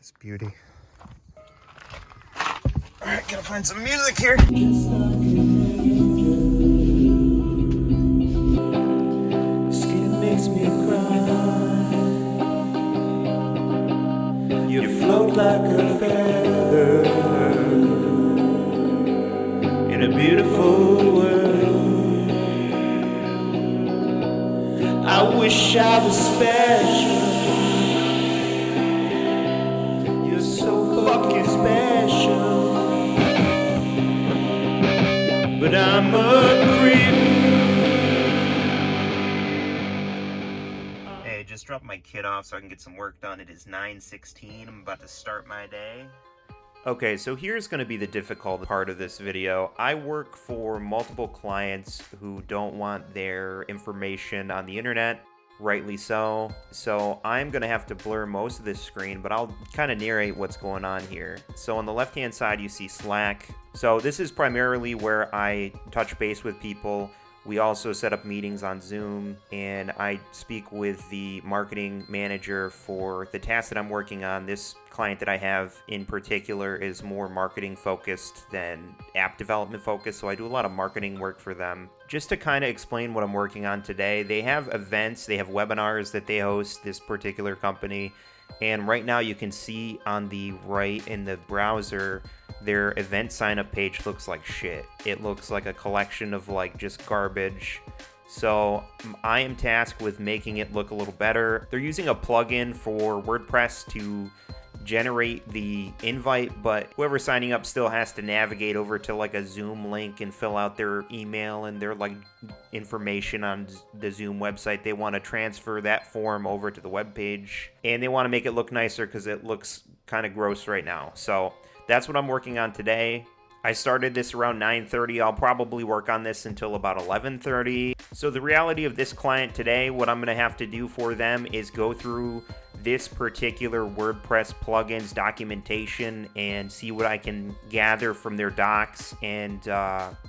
This beauty. Alright, gotta find some music here. Skin makes me cry. You float like a feather in a beautiful world. I wish I was special. You're so fucking special. But I'm a creep. Hey, just dropped my kid off so I can get some work done. It is 9:16. I'm about to start my day. Okay, so here's going to be the difficult part of this video. I work for multiple clients who don't want their information on the internet, rightly so. So I'm going to have to blur most of this screen, but I'll kind of narrate what's going on here. So on the left-hand side, you see Slack. So this is primarily where I touch base with people. We also set up meetings on Zoom, and I speak with the marketing manager for the task that I'm working on. This client that I have in particular is more marketing focused than app development focused, so I do a lot of marketing work for them. Just to kind of explain what I'm working on today, they have events, they have webinars that they host, this particular company, and right now you can see on the right in the browser, their event sign up page looks like shit. It looks like a collection of like just garbage. So I am tasked with making it look a little better. They're using a plugin for WordPress to generate the invite, but whoever's signing up still has to navigate over to like a Zoom link and fill out their email and their like information on the Zoom website. They want to transfer that form over to the web page, and they want to make it look nicer because it looks kind of gross right now. So that's what I'm working on today. I started this around 9:30. I'll probably work on this until about 11:30. So the reality of this client today, what I'm going to have to do for them is go through this particular WordPress plugins documentation and see what I can gather from their docs and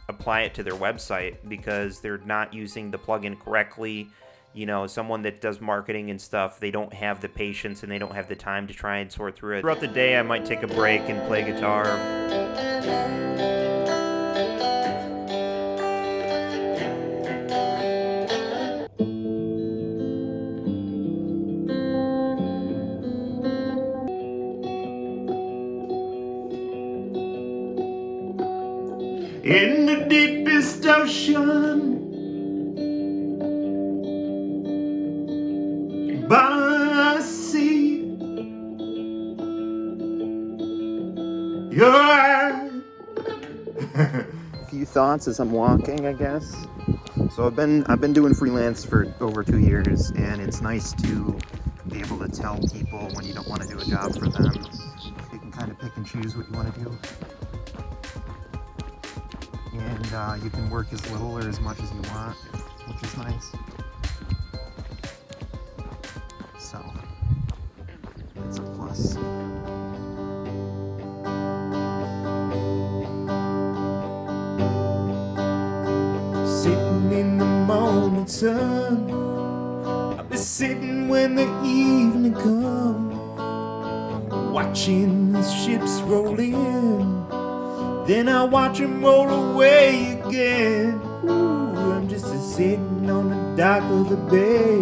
apply it to their website, because they're not using the plugin correctly. You know, someone that does marketing and stuff, they don't have the patience and they don't have the time to try and sort through it. Throughout the day, I might take a break and play guitar. In the deepest ocean, bottom of the sea, you're A few thoughts as I'm walking, I guess. So I've been doing freelance for over 2 years, and it's nice to be able to tell people when you don't want to do a job for them. You can kind of pick and choose what you want to do. And you can work as little or as much as you want, which is nice. So, it's a plus. sitting in the morning sun. I'll be sitting when the evening comes, watching the ships roll in. Then I watch them roll away again. Ooh, I'm just sitting on the dock of the bay,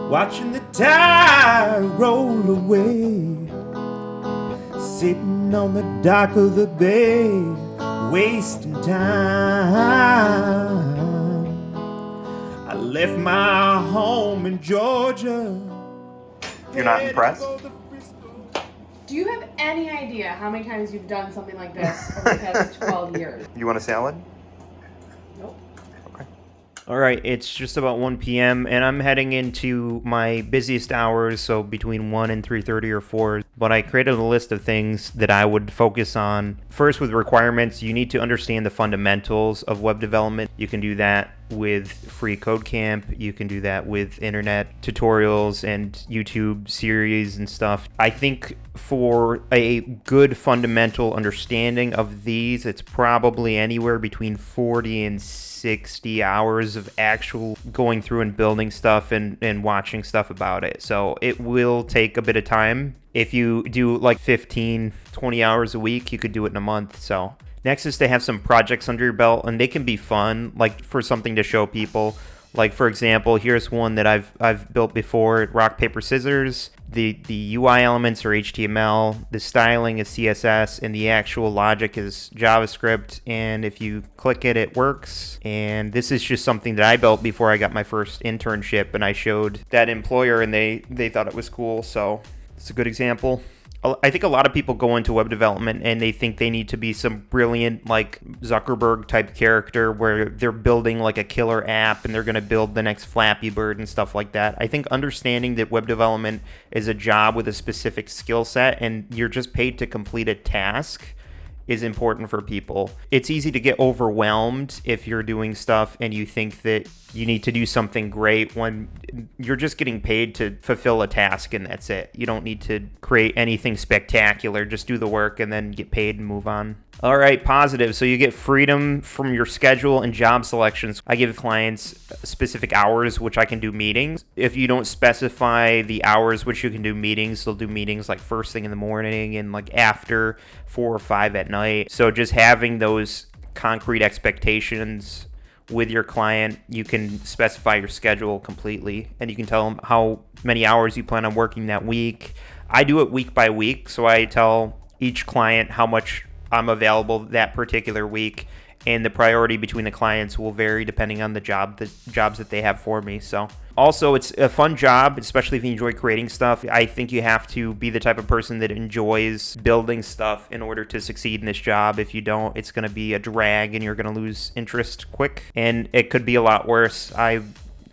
watching the tide roll away. Sitting on the dock of the bay, wasting time. I left my home in Georgia. You're not impressed? Do you have any idea how many times you've done something like this over the past 12 years? You want a salad? Nope. Okay. All right, it's just about 1 p.m. and I'm heading into my busiest hours, so between 1 and 3:30 or 4. But I created a list of things that I would focus on. First, with requirements, you need to understand the fundamentals of web development. You can do that with free code camp. You can do that with internet tutorials and YouTube series and stuff. I think for a good fundamental understanding of these, it's probably anywhere between 40 and 60 hours of actual going through and building stuff and watching stuff about it. So it will take a bit of time. If you do like 15, 20 hours a week, you could do it in a month. So next is to have some projects under your belt, and they can be fun, like for something to show people. Like, for example, here's one that I've built before, rock, paper, scissors. The UI elements are HTML, the styling is CSS, and the actual logic is JavaScript. And if you click it, it works. And this is just something that I built before I got my first internship, and I showed that employer, and they thought it was cool. So it's a good example. I think a lot of people go into web development and they think they need to be some brilliant, like Zuckerberg type character where they're building like a killer app and they're going to build the next Flappy Bird and stuff like that. I think understanding that web development is a job with a specific skill set and you're just paid to complete a task is important for people. It's easy to get overwhelmed if you're doing stuff and you think that you need to do something great when you're just getting paid to fulfill a task and that's it. You don't need to create anything spectacular. Just do the work and then get paid and move on. All right, positive. So you get freedom from your schedule and job selections. I give clients specific hours which I can do meetings. If you don't specify the hours which you can do meetings, they'll do meetings like first thing in the morning and like after 4 or 5 at night. So just having those concrete expectations with your client, you can specify your schedule completely and you can tell them how many hours you plan on working that week. I do it week by week, so I tell each client how much I'm available that particular week, and the priority between the clients will vary depending on the jobs that they have for me. So also, it's a fun job, especially if you enjoy creating stuff. I think you have to be the type of person that enjoys building stuff in order to succeed in this job. If you don't, it's going to be a drag and you're going to lose interest quick, and it could be a lot worse. I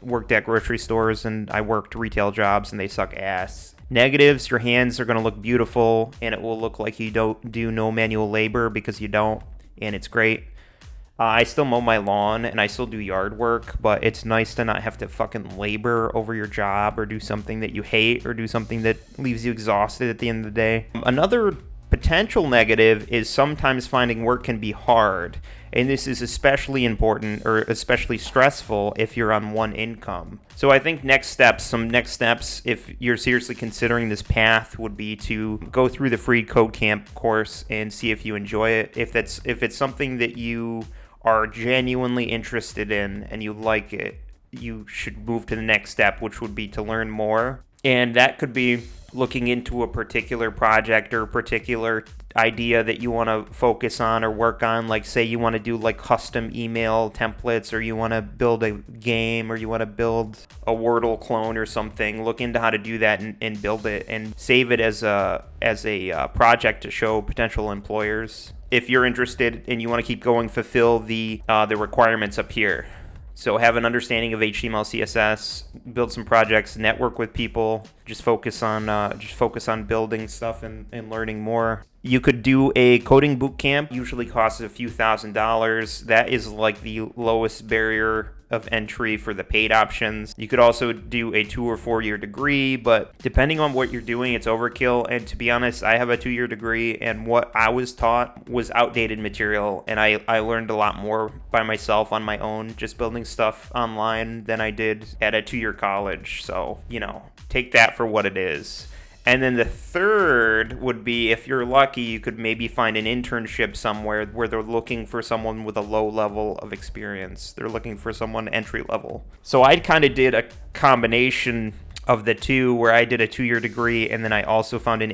worked at grocery stores and I worked retail jobs and they suck ass. Negatives, your hands are going to look beautiful and it will look like you don't do no manual labor because you don't, and it's great. I still mow my lawn and I still do yard work, but it's nice to not have to fucking labor over your job or do something that you hate or do something that leaves you exhausted at the end of the day. Another potential negative is sometimes finding work can be hard, and this is especially important or especially stressful if you're on one income. So I think some next steps if you're seriously considering this path would be to go through the free Code Camp course and see if you enjoy it. If it's something that you are genuinely interested in and you like it, you should move to the next step, which would be to learn more. And that could be looking into a particular project or a particular idea that you want to focus on or work on. Like, say you want to do like custom email templates, or you want to build a game, or you want to build a Wordle clone or something. Look into how to do that and build it and save it as a project to show potential employers. If you're interested and you want to keep going, fulfill the requirements up here. So have an understanding of HTML, CSS, build some projects, network with people, just focus on building stuff and learning more. You could do a coding boot camp, usually costs a few $1,000s. That is like the lowest barrier of entry for the paid options. You could also do a 2 or 4 year degree, but depending on what you're doing, it's overkill. And to be honest, I have a 2 year degree, and what I was taught was outdated material, and I learned a lot more by myself on my own, just building stuff online, than I did at a 2 year college. So, take that for what it is. And then the third would be, if you're lucky, you could maybe find an internship somewhere where they're looking for someone with a low level of experience. They're looking for someone entry level. So I kind of did a combination of the two, where I did a 2 year degree, and then I also found a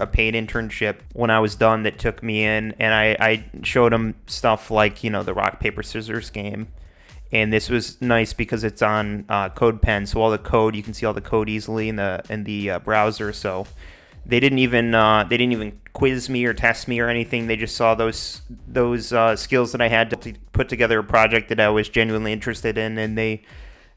paid internship when I was done that took me in, and I showed them stuff like, the rock, paper, scissors game. And this was nice because it's on CodePen, so all the code, you can see all the code easily in the browser. So they didn't even quiz me or test me or anything. They just saw those skills that I had to put together a project that I was genuinely interested in, and they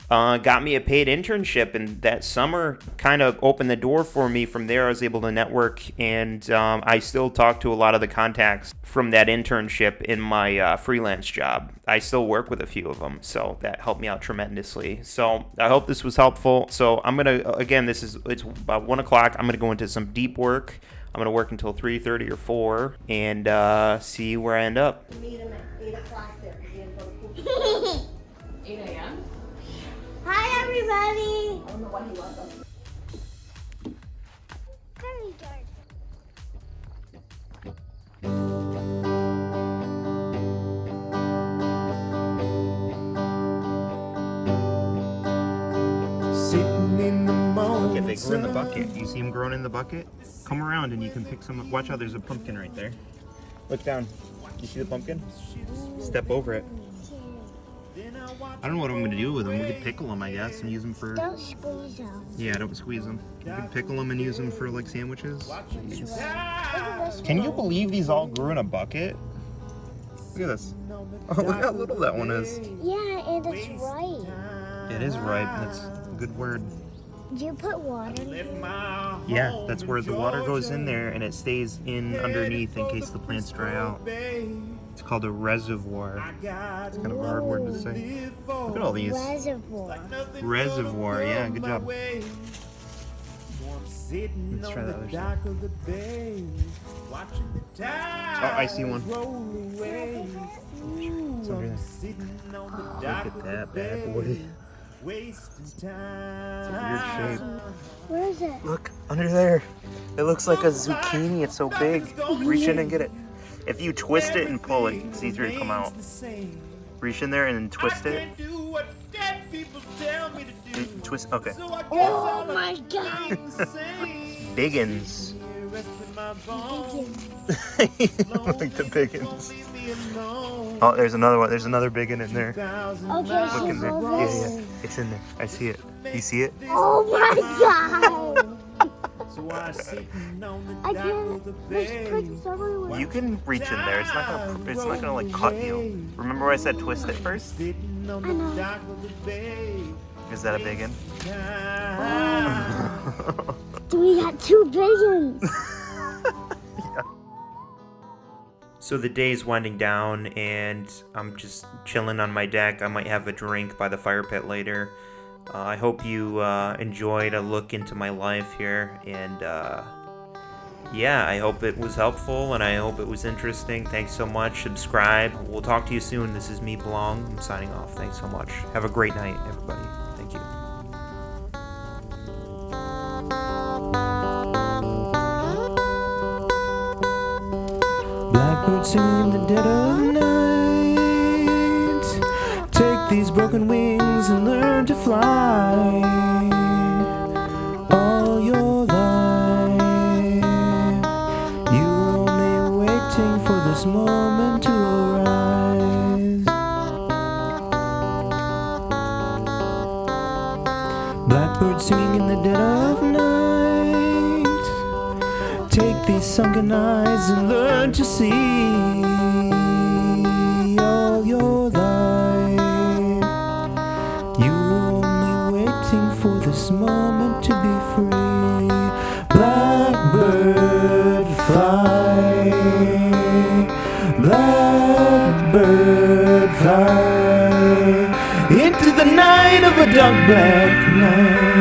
got me a paid internship. And that summer kind of opened the door for me. From there, I was able to network, and I still talk to a lot of the contacts from that internship in my freelance job. I still work with a few of them, so that helped me out tremendously. So I hope this was helpful. So I'm gonna, again, it's about 1 o'clock. I'm gonna go into some deep work. I'm gonna work until 3:30 or 4, and see where I end up. Meet him at 8 o'clock there. 8 a.m.? Hi, everybody. I don't know why he loves us. Very dark. they grew in the bucket. You see them growing in the bucket? Come around and you can pick some. Watch out, there's a pumpkin right there. Look down. You see the pumpkin? Step over it. I don't know what I'm gonna do with them. We could pickle them, I guess, and use them for. Don't squeeze them. Yeah, don't squeeze them. You can pickle them and use them for like sandwiches. Look at this Can you one. believe these all grew in a bucket? Look at this. Oh, look how little that one is. Yeah, and it's ripe. It is ripe. That's a good word. Do you put water in it? Yeah, that's where the water goes in there and it stays in underneath in case the plants dry out. It's called a reservoir. It's kind of a hard word to say. Look at all these. Reservoir. Reservoir, yeah, good job. Let's try the other side. Oh, I see one. It's under there. Look at that bad boy. It's a weird shape. Where is it? Look, under there. It looks like a zucchini. It's so big. Reach in and get it. If you twist it and pull it, it's easier to come out. Reach in there and then twist it. Twist, okay. Oh my god! Biggins. Like the biggins. Oh, there's another one. There's another biggin in there. Okay, Look in there. so Yeah, this. yeah. It's in there. I see it. You see it? Oh my god! I can't. There's pricks everywhere. You can reach in there. It's not gonna like cut you. Remember when I said twist it first? I know. Is that a biggin? We got two big ones. So the day's winding down and I'm just chilling on my deck. I might have a drink by the fire pit later. I hope you enjoyed a look into my life here, and yeah, I hope it was helpful and I hope it was interesting. Thanks so much. Subscribe. We'll talk to you soon. This is me, Bling. I'm signing off. Thanks so much. Have a great night, everybody. Thank you. Blackbird singing in the dead of night. Take these broken wings and learn to fly. All your life, you're only waiting for this moment to arise. Blackbird singing in the dead of night. Take these sunken eyes and learn to see. All your life, you're only waiting for this moment to be free. Blackbird fly, blackbird fly into the night of a dark black night.